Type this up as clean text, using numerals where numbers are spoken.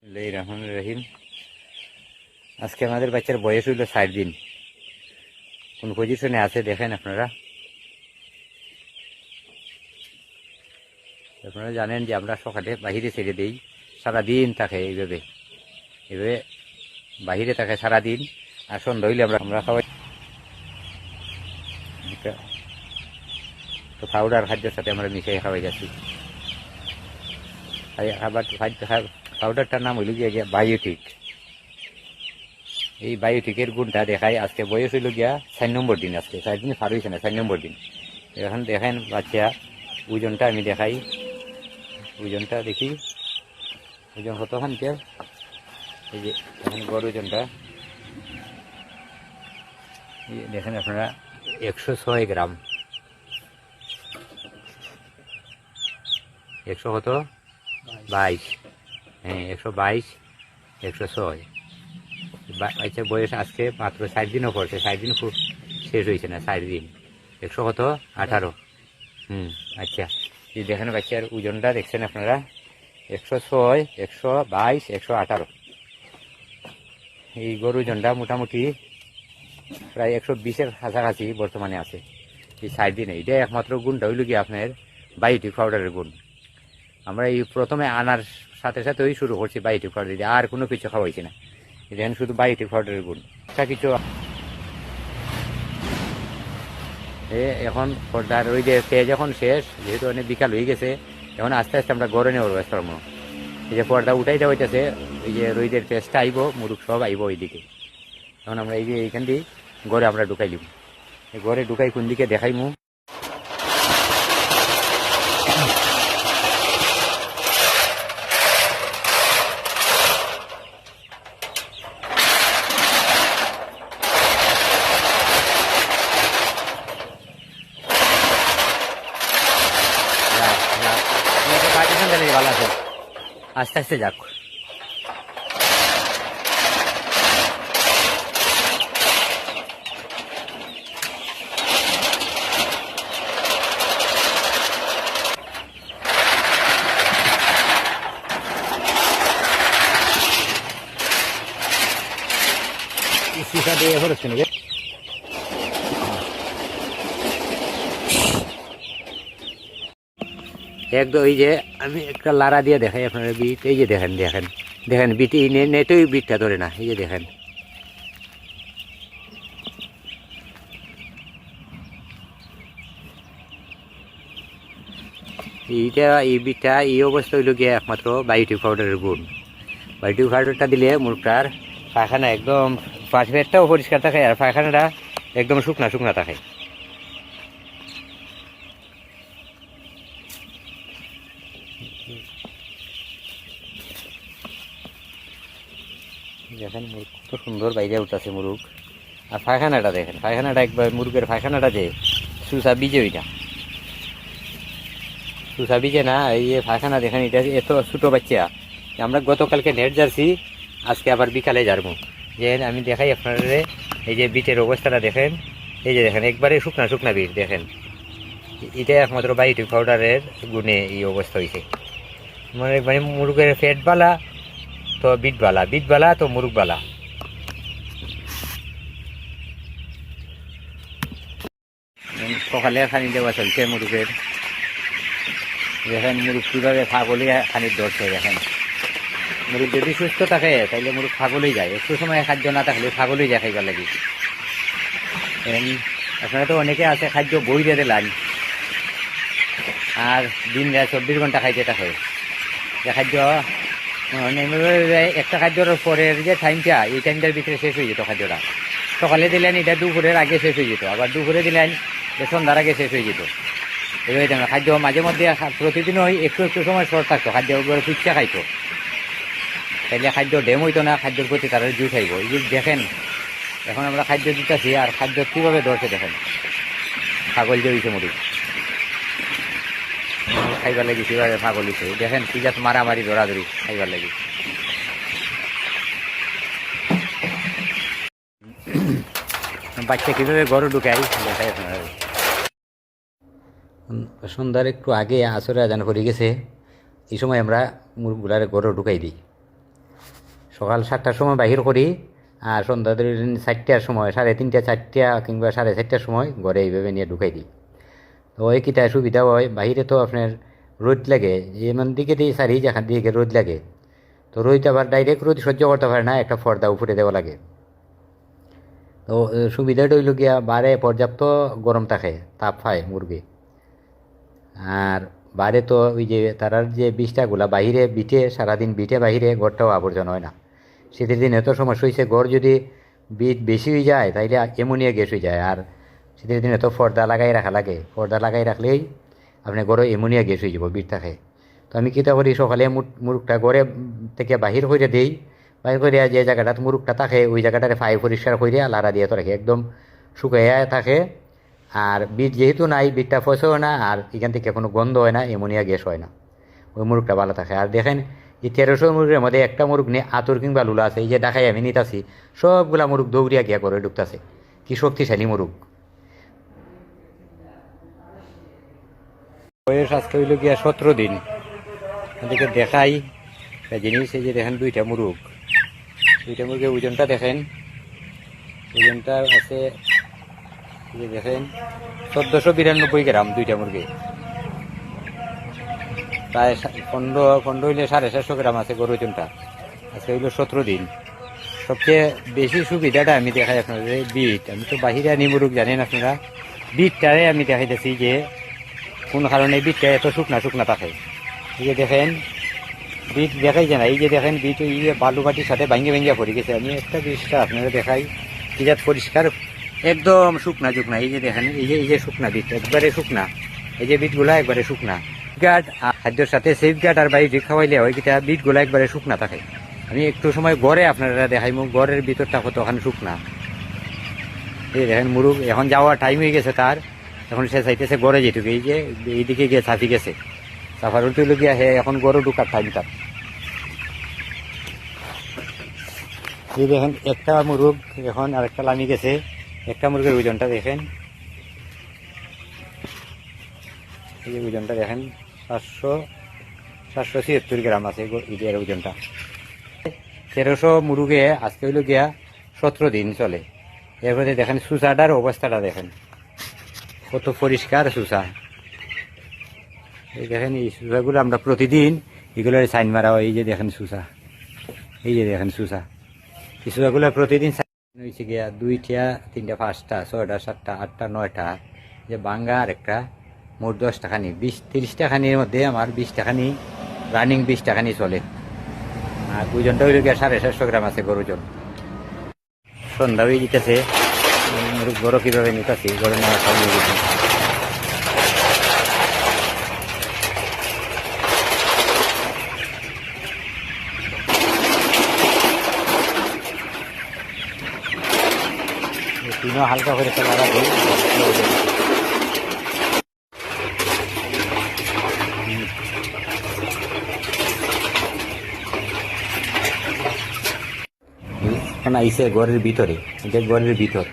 রহিম। আজকে আমাদের বাচ্চার বয়স হইল 60 দিন। কোন পজিশনে আছে দেখেন আপনারা। আপনারা জানেন যে আমরা সকালে বাহিরে ছেড়ে দিই, সারাদিন থাকে এইভাবে বাহিরে থাকে সারাদিন। আর সন্ধ্যা হইলে আমরা খাওয়াই তো পাউডার খাদ্যের সাথে আমরা মিশিয়ে খাওয়াই যাচ্ছি। আবার পাউডারটার নাম হইল গিয়া বায়োটিক। এই বায়োটিকের গুণটা দেখায়। আজকে বয়স হইল গিয়া 4 নম্বর দিন। আজকে 4 দিন পার হয়েছে না, 4 নম্বর দিন। এখন দেখেন বাচ্চা ওজনটা আমি দেখাই। ওজনটা দেখি, ওজন কতখান কে। এই যে এখন বড় ওজনটা দেখেন আপনারা, 106 গ্রাম। 100 কত 22, হ্যাঁ 122, 106। বাচ্চা বয়স আজকে মাত্র 60 দিনও পড়ছে। 60 দিন খুব শেষ হয়েছে না, 60 দিন। 100 কত 18। আচ্ছা, এই দেখেন বাচ্চার ওজনটা দেখছেন আপনারা, 106, 122, 118। এই গরুর ওজনটা মোটামুটি প্রায় 120-এর কাছাকাছি বর্তমানে আছে এই 60 দিনে। এটা একমাত্র গুণটা হইল কি আপনার বায়োটিক পাউডারের গুণ। আমরা এই প্রথমে আনার সাথে সাথে ওই শুরু করছি বায়োটিক পাউডার দিয়ে, আর কোনো কিছু খাওয়াইছি না। দেখেন শুধু বায়োটিক পাউডারের গুণ। একটা কিছু এখন পর্দার ওই যে তেজ যখন শেষ, যেহেতু অনেক বিকাল হয়ে গেছে, এখন আস্তে আস্তে আমরা গড়ে নেওয়ার ব্যস্ত হবো। এই যে পর্দা উঠাই দেওয়া হইতেছে, ওই যে রইদের পেস্টটা আইব, মুরুখ সব আইব ওইদিকে। এখন আমরা এই যে এইখান দিয়ে গড়ে আমরা ঢুকাই দিব। গড়ে ঢুকাই কোন দিকে দেখাইমু। ভালো আছে, আস্তে আস্তে যাক। সিসা দিয়ে হচ্ছে নাকি একদম। ওই যে আমি একটা লাড়া দিয়ে দেখাই আপনার বিট। এই যে দেখেন দেখেন দেখেন বিট, নেটেই বিটটা ধরে না। এই যে দেখেন, এই বিটটা এই অবস্থা হইল গিয়ে একমাত্র বায়োটিক পাউডারের গুণ। বায়োটিক পাউডারটা দিলে মুরগটার পায়খানা একদম পেটটাও পরিষ্কার থাকে, আর পায়খানাটা একদম শুকনা শুকনা থাকে। দেখেন মুরগ কত সুন্দর বাইরে উঠতেছে মুরগ। আর পায়খানাটা দেখেন, পায়খানাটা একবার মুরগের পায়খানাটা যে সুসা বিজে, ওইটা সুসা বিজে না। এই যে পায়খানা দেখেন, এটা এত ছোটো বাচ্চা। আমরা গতকালকে নেট জারছি, আজকে আবার বিকালে যাবো। যে আমি দেখাই আপনার, এই যে বিটের অবস্থাটা দেখেন। এই যে দেখেন একবারে শুকনা শুকনা বিট দেখেন। এটা একমাত্র বায়োটিক পাউডারের গুণে এই অবস্থা হয়েছে। মানে মুরগের ফ্যাট বালা তো বিট বালা, বিট বালা তো মুরগ বালা। সকালে খানি দেওয়া চলছে মুরগের। দেখেন মুরগ কীভাবে ফাগলে খানি ধরছে। দেখেন মুরগ যদি সুস্থ থাকে তাহলে মুরগ ফাগলেই যায়, একটু সময় খাদ্য না থাকলে ফাগলেই যায় খাইবার লাগে। আপনারা তো অনেকে আছে খাদ্য বই দিয়ে দিলেন, আর দিন রাত 24 ঘন্টা খাইতে থাকে। যে খাদ্য একটা খাদ্যর পরের যে টাইমটা, এই টাইমটার ভিতরে শেষ হয়ে যেত খাদ্যটা। সকালে দিলেন এটা দুপুরের আগে শেষ হয়ে যেত, আবার দুপুরে দিলেন সন্ধ্যার আগে শেষ হয়ে যেত। এই খাদ্য মাঝে মধ্যে প্রতিদিন ওই একটু একটু সময় শর্ট থাকতো, খাদ্য ফুচকা খাইতো। তাইলে খাদ্য ডেম হইতো না, খাদ্যের প্রতি তারা জুই খাইব। এই যে দেখেন এখন আমরা খাদ্য দিতেছি, আর খাদ্য কীভাবে ধরছে দেখেন। ছাগল যে হয়েছে মুরগ খাইবার লাগি, কীভাবে ছাগল হয়েছে দেখেন। কি যাত মারামারি ধরাধরি খাইবার লাগি। বাচ্চা কীভাবে গরু ঢুকাই দেখাই আপনারা। সন্ধ্যার একটু আগে আসরে আজান করে গেছে, এই সময় আমরা মুরগগুলারে গরু ঢুকাই দিই। সকাল 7টার সময় বাহির করি, আর সন্ধ্যা 4টার সময়, 3:30 4টা কিংবা 4:30টার সময় ঘরে এইভাবে নিয়ে ঢুকাই দিই। তো ওই কিটা সুবিধা হয়, বাহিরে তো আপনার রোদ লাগে, এমন দিকে দিয়ে সারি যেখান দিকে রোদ লাগে, তো রোদ আবার ডাইরেক্ট রোদ সহ্য করতে পারে না, একটা পর্দা উপরে দেওয়া লাগে। তো সুবিধাটা হইল গিয়া বারে পর্যাপ্ত গরম থাকে, তাপ পায় মুরগি। আর বাইরে তো ওই যে তারার যে বিষটাগুলা বাহিরে বিটে, সারাদিন বিটে বাহিরে, ঘরটাও আবর্জনা হয় না। শীতের দিন এত সমস্যা হয়েছে, ঘর যদি বিট বেশি হয়ে যায় তাইলে অ্যামোনিয়া গ্যাস হয়ে যায়। আর শীতের দিনে তো পর্দা লাগাই রাখা লাগে, পর্দা লাগাই রাখলেই আপনার ঘরে অ্যামোনিয়া গ্যাস হয়ে যাব বিট থাকে। তো আমি কীটা করি, সকালে মুরগটা ঘরে থেকে বাহির করে দিই, বাহির করে যে জায়গাটাতে মুরগটা থাকে ওই জায়গাটারে ফাই পরিষ্কার করে লাড়া দিয়ে তো রাখি, একদম শুকাইয়া থাকে। আর বিট যেহেতু নাই, বিটটা ফসেও না, আর এখান থেকে কোনো গন্ধ হয় না, অ্যামোনিয়া গ্যাস হয় না, ওই মুরগটা ভালো থাকে। আর দেখেন এই 1300 মুরগের মধ্যে একটা মুরগ নিয়ে আতর কিংবা লুলা আছে, এই যে দেখাই আমি নিতাছি, সবগুলা মুরগ দৌড়িয়া গিয়া করে ঢুকতেছে, কি শক্তিশালী মুরগ। বয়স আজকে হইল গিয়া 17 দিন। এদিকে দেখাই একটা জিনিস, এই যে দেখেন দুইটা মুরগ, দুইটা মুরগের ওজনটা দেখেন, ওজনটা আছে এই যে দেখেন 1492 গ্রাম দুইটা মুরগি, প্রায় 15 হইলে 750 গ্রাম আছে গরুর ওজনটা। আজকে হইল 17 দিন। সবচেয়ে বেশি সুবিধাটা আমি দেখাই আপনাদের বিট, আমি তো বাহিরে আনি মুরগ জানেন আপনারা, বিটটারে আমি দেখাইতেছি যে কোন কারণে বিটটা এত শুকনা শুকনা থাকে। এই যে দেখেন বিট দেখাই যায় না, এই যে দেখেন বিট এই যে বালু মাটির সাথে ভাঙ্গে ভাঙ্গিয়া পড়ে গেছে। আমি একটা জিনিসটা আপনারা দেখাই, এই যে পরিষ্কার একদম শুকনা শুকনা, এই যে দেখেন এই যে শুকনা বিট, একবারে শুকনা, এই যে বিটগুলা একবারে শুকনা। গার্ড খাদ্যের সাথে সেফ গার্ড আর বাইরে খাওয়াইলে হয় কিটা বিটগুলা একবারে শুকনা থাকে। আমি একটু সময় গড়ে আপনারা দেখাইমু গড়ের ভিতরটা কতখানি শুকনা। এই দেখেন মুরগ এখন যাওয়ার টাইম হয়ে গেছে তার, এখন সে চাইতেছে গড়ে যেটুকু, এই যে এইদিকে গিয়ে ছাপি গেছে, সাফার উল্টে গিয়া হে এখন গড়ে ঢুকার টাইম তার। এই দেখেন একটা মুরগ এখন আরেকটা লামি গেছে, একটা মুরগের ওজনটা দেখেন, এই যে ওজনটা দেখেন 776 গ্রাম আছে এর ওজনটা। 1300 মুরগে আজকে হইল গিয়া 17 দিন চলে। এরপরে দেখেন সুসাটার অবস্থাটা দেখেন কত পরিষ্কার সুসা। এই দেখেন এই সুসাগুলো আমরা প্রতিদিন এগুলোর সাইন মারা হয়, এই যে দেখেন সুসা, এই যে দেখেন সুসা, এই সুসাগুলো প্রতিদিন হয়েছে গিয়া 2টা 3টা 5টা 6টা 7টা 8টা 9টা, যে বাঙ্গা আর একটা, মোট 10 টাকানি, 20-30 টাকানির মধ্যে আমার 20 টাকানি রানিং, 20 টাকানি চলে। আর ওজনটা হইল গিয়া 750 গ্রাম আছে গরু ওজন। সন্ধ্যা হয়ে যেতেছে, গরু কীভাবে নিতেছি, গরু নেওয়া সব নিয়ে গেছি। তিনও হালকা করে লাগা দিই, এখন আইসে ঘরের ভিতরে, এটা ঘরের ভিতর।